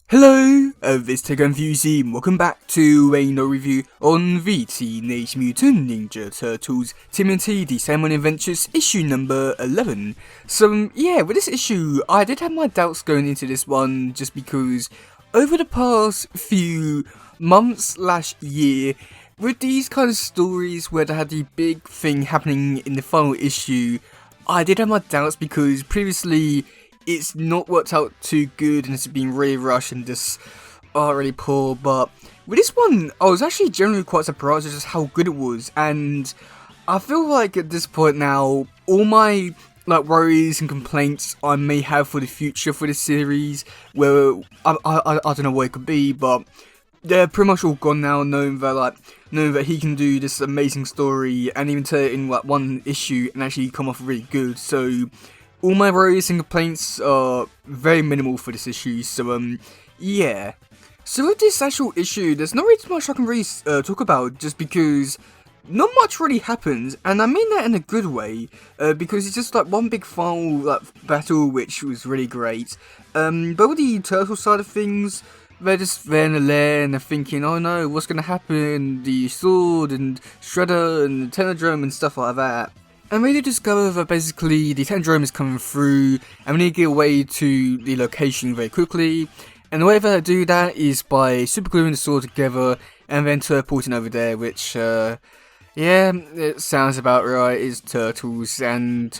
Hello, this is Technodrome and welcome back to another review on the Teenage Mutant Ninja Turtles TMNT The Sandman Adventures issue number 11. So yeah, with this issue, I did have my doubts going into this one just because over the past few months/year, with these kind of stories where they had the big thing happening in the final issue, I did have my doubts because previously it's not worked out too good and it's been really rushed and just really poor. But with this one, I was actually generally quite surprised at just how good it was, and I feel like at this point now, all my worries and complaints I may have for the future for this series, where I don't know what it could be, but they're pretty much all gone now, knowing that he can do this amazing story and even tell it in one issue and actually come off really good. So all my worries and complaints are very minimal for this issue, so yeah. So with this actual issue, there's not really too much I can really talk about, just because not much really happens, and I mean that in a good way, because it's just one big final battle which was really great. But with the turtle side of things, they're just there in the lair and they're thinking, oh no, what's gonna happen? The sword and Shredder and the Technodrome and stuff like that. And we do discover that basically the Technodrome is coming through and we need to get away to the location very quickly. And the way that I do that is by supergluing the sword together and then teleporting over there, which, yeah, it sounds about right, it's turtles, and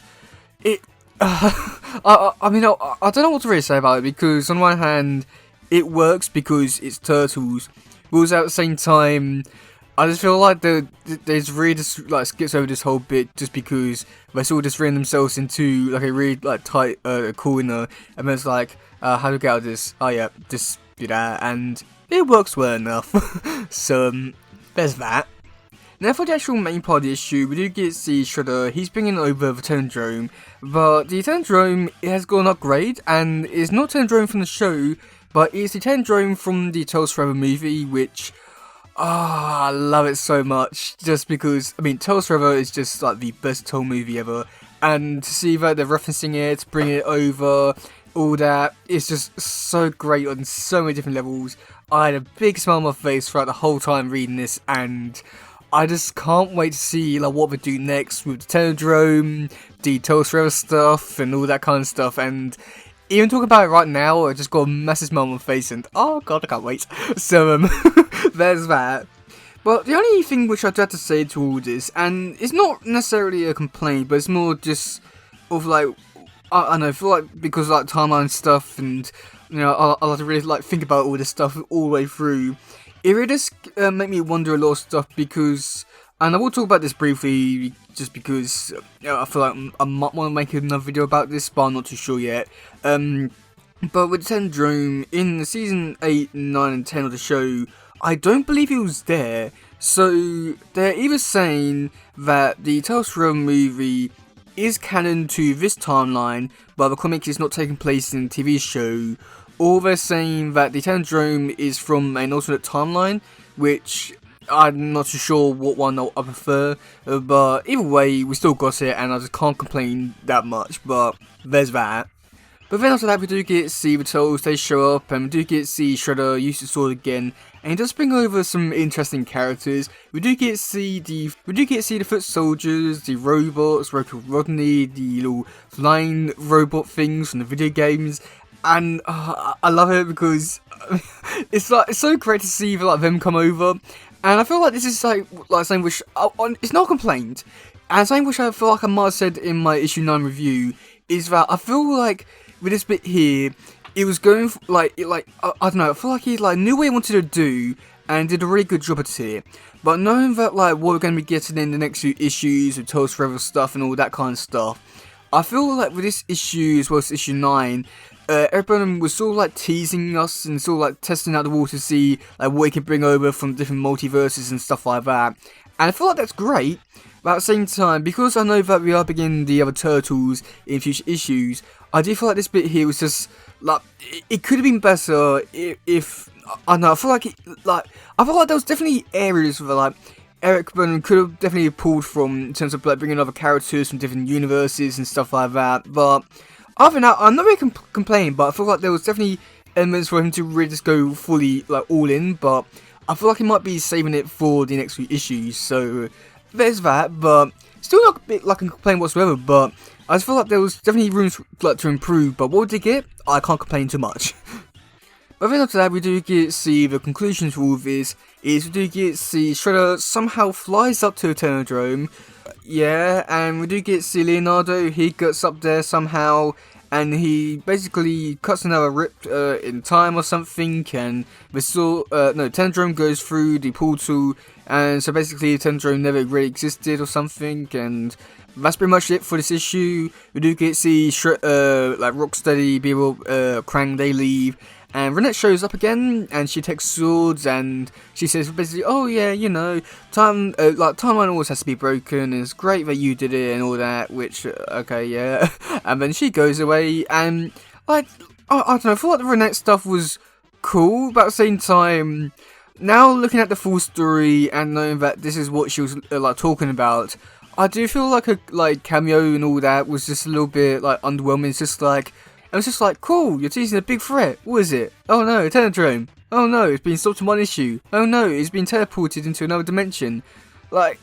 it, I mean, I don't know what to really say about it, because on one hand, it works because it's turtles, but also at the same time, I just feel like there's really just skips over this whole bit just because they sort of just ran themselves into a really tight corner, and then it's how do we get out of this? Oh yeah, just do that, and it works well enough. So there's that. Now for the actual main part of the issue, we do get to see Shredder. He's bringing over the Technodrome, but the Technodrome has got an upgrade, and it's not Technodrome from the show, but it's the Technodrome from the Tales Forever movie, which I love it so much, just because, I mean, Tales Forever is just the best Toll movie ever, and to see that they're referencing it, bringing it over, all that, it's just so great on so many different levels. I had a big smile on my face throughout the whole time reading this, and I just can't wait to see what we do next with the Technodrome, the Tales Forever stuff, and all that kind of stuff, and even talking about it right now, I just got a massive smile on my face, and oh god, I can't wait. So, there's that. But the only thing which I'd have to say to all this, and it's not necessarily a complaint, but it's more just of I don't know, I feel because timeline stuff, and I like to really think about all this stuff all the way through. It really does make me wonder a lot of stuff, because, and I will talk about this briefly, just because I feel like I might want to make another video about this, but I'm not too sure yet. But with Technodrome, in season 8, 9 and 10 of the show, I don't believe he was there, so they're either saying that the Tales from movie is canon to this timeline, but the comics is not taking place in the TV show, or they're saying that the Technodrome is from an alternate timeline, which I'm not too sure what one I prefer, but either way, we still got it, and I just can't complain that much, but there's that. But then after that, we do get to see the Turtles, they show up, and we do get to see Shredder use the sword again, and he does bring over some interesting characters. We do get to see the foot soldiers, the robots, Roku Rodney, the little flying robot things from the video games, and I love it because it's so great to see them come over. And I feel like this is something which it's not a complaint, and something which I feel like I might have said in my issue 9 review is that I feel like with this bit here, it was going for, I don't know, I feel like he knew what he wanted to do and did a really good job at it. But knowing that what we're going to be getting in the next few issues with Tales Forever stuff and all that kind of stuff, I feel like with this issue as well as issue 9, everyone was sort of teasing us and sort of testing out the water to see what he could bring over from different multiverses and stuff like that. And I feel like that's great, but at the same time, because I know that we are beginning the other Turtles in future issues, I do feel like this bit here was just it could have been better if I don't know. I feel like there was definitely areas where Eric Burnham could have definitely pulled from in terms of bringing other characters from different universes and stuff like that. But other than that, I'm not really complaining, but I feel like there was definitely elements for him to really just go fully like all in, but I feel like he might be saving it for the next few issues, so there's that. But still not a bit like a complaint whatsoever, but I just feel like there was definitely room to improve. But what we did get, I can't complain too much. But then after that, we do get to see the conclusion to all of this is we do get to see Shredder somehow flies up to the Technodrome. Yeah, and we do get to see Leonardo, he gets up there somehow, and he basically cuts another rip in time or something, and Technodrome goes through the portal, and so basically Technodrome never really existed or something, and that's pretty much it for this issue. We do get to see like Rocksteady, Beetle, Krang, they leave. And Renette shows up again, and she takes swords, and she says basically, "Oh yeah, you know, timeline always has to be broken. And it's great that you did it and all that." Which, okay, yeah. And then she goes away, and like, I don't know. I feel like the Renette stuff was cool, but at the same time, now looking at the full story and knowing that this is what she was like talking about, I do feel like a cameo and all that was just a little bit like underwhelming. It's just like. I was just like, cool, you're teasing a big threat. What is it? Oh no, Technodrome. Oh no, it's been stopped in one issue. Oh no, it's been teleported into another dimension. Like,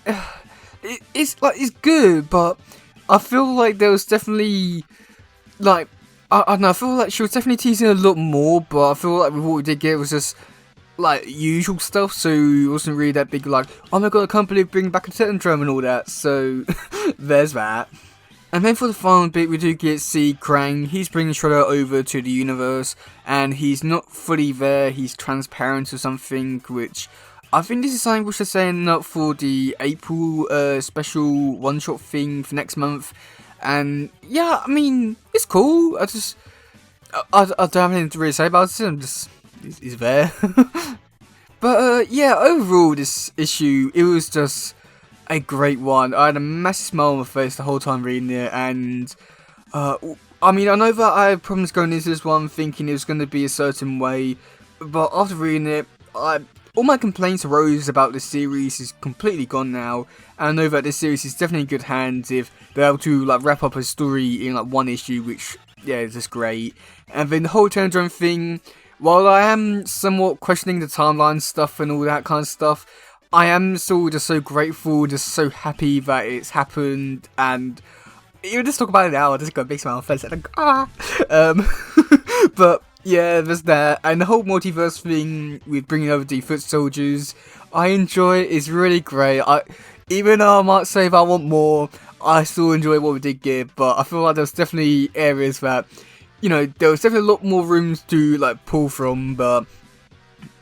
it's good, but I feel like there was definitely, like, I don't know, I feel like she was definitely teasing a lot more, but I feel like with what we did get was just, like, usual stuff, so it wasn't really that big, like, oh my god, I can't believe bringing back a Technodrome and all that, so there's that. And then for the final bit, we do get to see Krang. He's bringing Shredder over to the universe, and he's not fully there. He's transparent or something, which I think this is something which they're saying up for the April special one-shot thing for next month. And yeah, I mean, it's cool. I don't have anything to really say about it. I'm just, he's there. But yeah, overall, this issue, it was just a great one. I had a massive smile on my face the whole time reading it, and I mean, I know that I had problems going into this one thinking it was going to be a certain way, but after reading it, all my complaints arose about this series is completely gone now, and I know that this series is definitely in good hands if they're able to like wrap up a story in like one issue, which yeah, is just great. And then the whole Technodrome thing, while I am somewhat questioning the timeline stuff and all that kind of stuff, I am still just so grateful, just so happy that it's happened, and you just talk about it now, I just got a big smile on my face, like, ah! But yeah, there's that, and the whole multiverse thing with bringing over the foot soldiers, I enjoy it, it's really great. Even though I might say if I want more, I still enjoy what we did get, but I feel like there's definitely areas that, you know, there was definitely a lot more rooms to like pull from, but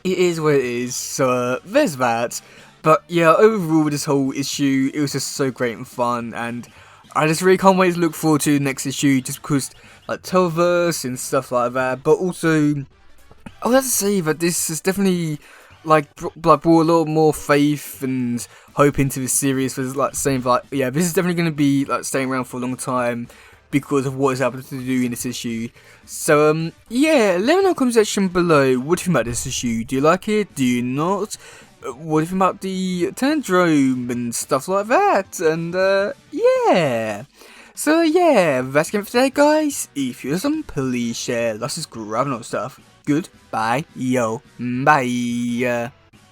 it is what it is, so there's that. But yeah, overall this whole issue, it was just so great and fun, and I just really can't wait to look forward to the next issue, just because like Multiverse and stuff like that. But also, I would have to say that this has definitely like brought a lot more faith and hope into the series, for like saying like, yeah, this is definitely going to be like staying around for a long time because of what is happening to do in this issue. So yeah, let me know in the comment section below, what do you think about this issue? Do you like it? Do you not? What do you think about the Technodrome and stuff like that? And yeah. So yeah, that's it for today, guys. If you listen, please share, let's just grab another stuff. Goodbye, yo, bye.